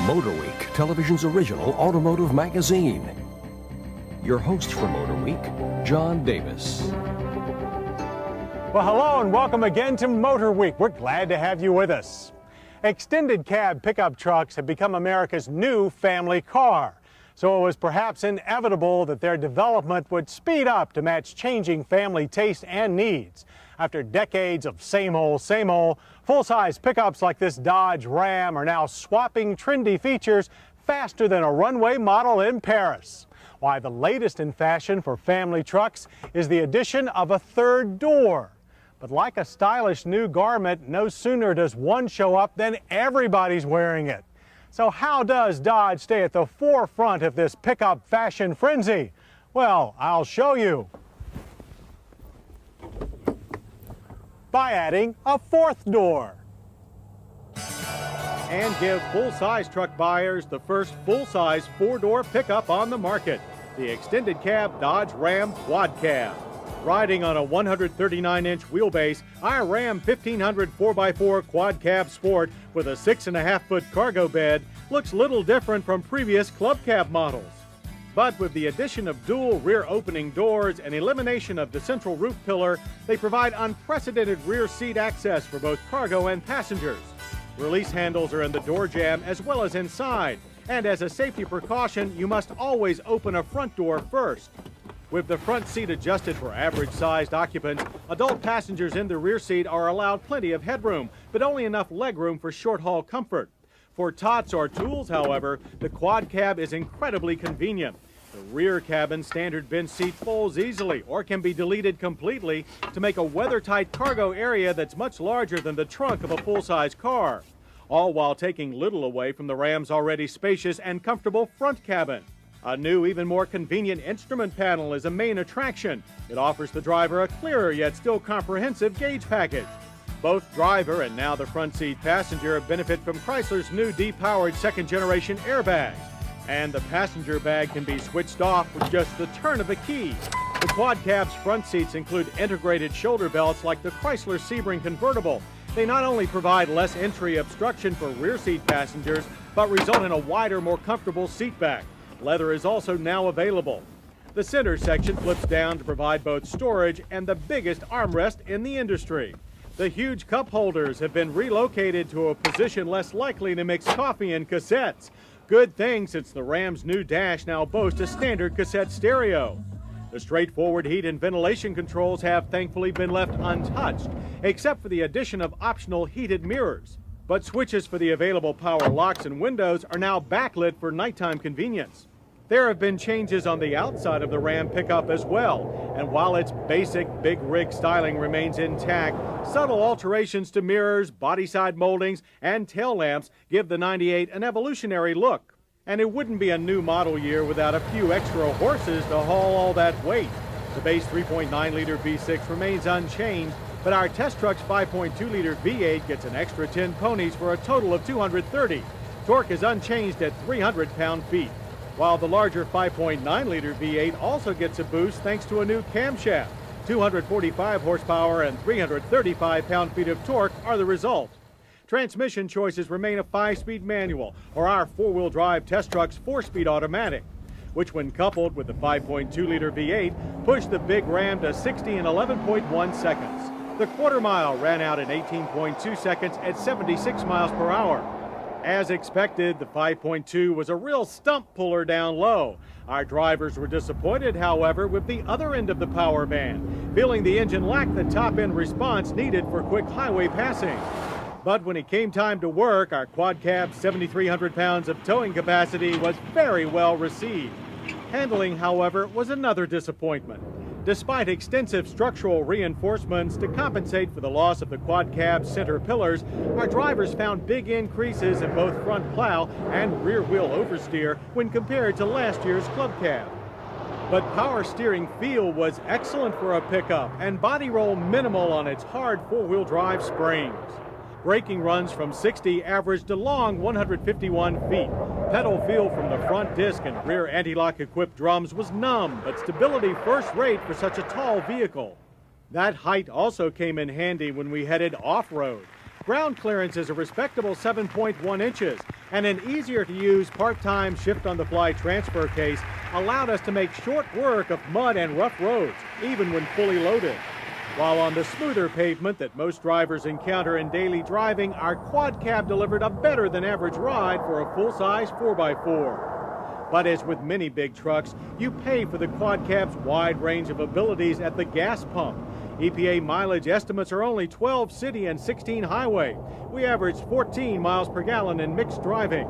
Motorweek, television's original automotive magazine. Your host for Motorweek, John Davis. Well, hello and welcome again to Motorweek. We're glad to have you with us. Extended cab pickup trucks have become America's new family car. So it was perhaps inevitable that their development would speed up to match changing family tastes and needs. After decades of same old, full-size pickups like this Dodge Ram are now swapping trendy features faster than a runway model in Paris. Why, the latest in fashion for family trucks is the addition of a third door. But like a stylish new garment, no sooner does one show up than everybody's wearing it. So how does Dodge stay at the forefront of this pickup fashion frenzy? Well, I'll show you. By adding a fourth door. And give full-size truck buyers the first full-size four-door pickup on the market, the extended cab Dodge Ram Quad Cab. Riding on a 139-inch wheelbase, our Ram 1500 4x4 Quad Cab Sport with a 6.5-foot cargo bed looks little different from previous club cab models. But with the addition of dual rear opening doors and elimination of the central roof pillar, they provide unprecedented rear seat access for both cargo and passengers. Release handles are in the door jamb as well as inside, and as a safety precaution, you must always open a front door first. With the front seat adjusted for average-sized occupants, adult passengers in the rear seat are allowed plenty of headroom, but only enough legroom for short-haul comfort. For tots or tools, however, the quad cab is incredibly convenient. The rear cabin standard bench seat folds easily or can be deleted completely to make a weather-tight cargo area that's much larger than the trunk of a full-size car, all while taking little away from the Ram's already spacious and comfortable front cabin. A new, even more convenient instrument panel is a main attraction. It offers the driver a clearer yet still comprehensive gauge package. Both driver and now the front seat passenger benefit from Chrysler's new depowered second-generation airbags. And the passenger bag can be switched off with just the turn of a key. The quad cab's front seats include integrated shoulder belts like the Chrysler Sebring convertible. They not only provide less entry obstruction for rear seat passengers, but result in a wider, more comfortable seat back. Leather is also now available. The center section flips down to provide both storage and the biggest armrest in the industry. The huge cup holders have been relocated to a position less likely to mix coffee and cassettes. Good thing, since the Ram's new dash now boasts a standard cassette stereo. The straightforward heat and ventilation controls have thankfully been left untouched, except for the addition of optional heated mirrors. But switches for the available power locks and windows are now backlit for nighttime convenience. There have been changes on the outside of the Ram pickup as well, and while its basic big rig styling remains intact, subtle alterations to mirrors, body side moldings, and tail lamps give the 98 an evolutionary look. And it wouldn't be a new model year without a few extra horses to haul all that weight. The base 3.9-liter V6 remains unchanged, but our test truck's 5.2-liter V8 gets an extra 10 ponies for a total of 230. Torque is unchanged at 300 pound-feet. While the larger 5.9-liter V8 also gets a boost thanks to a new camshaft. 245 horsepower and 335 pound-feet of torque are the result. Transmission choices remain a 5-speed manual or our 4-wheel drive test truck's 4-speed automatic, which when coupled with the 5.2-liter V8 pushed the big Ram to 60 in 11.1 seconds. The quarter mile ran out in 18.2 seconds at 76 miles per hour. As expected, the 5.2 was a real stump puller down low. Our drivers were disappointed, however, with the other end of the power band, feeling the engine lacked the top-end response needed for quick highway passing. But when it came time to work, our quad cab's 7,300 pounds of towing capacity was very well received. Handling, however, was another disappointment. Despite extensive structural reinforcements to compensate for the loss of the quad cab's center pillars, our drivers found big increases in both front plow and rear wheel oversteer when compared to last year's club cab. But power steering feel was excellent for a pickup and body roll minimal on its hard four-wheel drive springs. Braking runs from 60 averaged a long 151 feet. Pedal feel from the front disc and rear anti-lock equipped drums was numb, but stability first rate for such a tall vehicle. That height also came in handy when we headed off-road. Ground clearance is a respectable 7.1 inches, And an easier-to-use part-time shift-on-the-fly transfer case allowed us to make short work of mud and rough roads, even when fully loaded. While on the smoother pavement that most drivers encounter in daily driving, our quad cab delivered a better-than-average ride for a full-size 4x4. But as with many big trucks, you pay for the quad cab's wide range of abilities at the gas pump. EPA mileage estimates are only 12 city and 16 highway. We average 14 miles per gallon in mixed driving.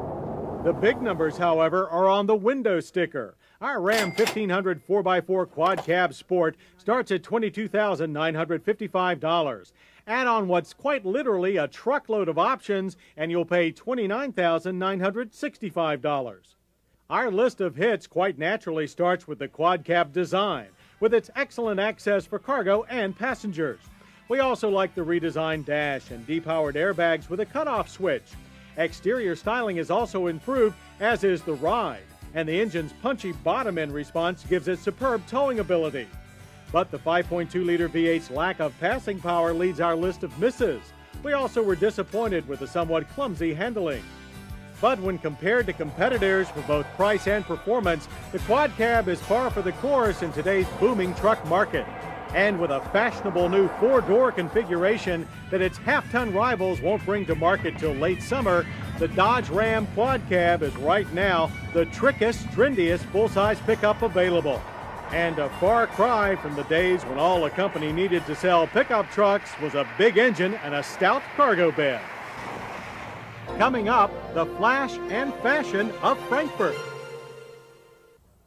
The big numbers, however, are on the window sticker. Our Ram 1500 4x4 Quad Cab Sport starts at $22,955. Add on what's quite literally a truckload of options, and you'll pay $29,965. Our list of hits quite naturally starts with the Quad Cab design, with its excellent access for cargo and passengers. We also like the redesigned dash and depowered airbags with a cutoff switch. Exterior styling is also improved, as is the ride, and the engine's punchy bottom end response gives it superb towing ability. But the 5.2-liter V8's lack of passing power leads our list of misses. We also were disappointed with the somewhat clumsy handling. But when compared to competitors for both price and performance, the Quad Cab is par for the course in today's booming truck market. And with a fashionable new 4-door configuration that its half-ton rivals won't bring to market till late summer, the Dodge Ram Quad Cab is right now the trickiest, trendiest full-size pickup available. And a far cry from the days when all a company needed to sell pickup trucks was a big engine and a stout cargo bed. Coming up, the flash and fashion of Frankfurt.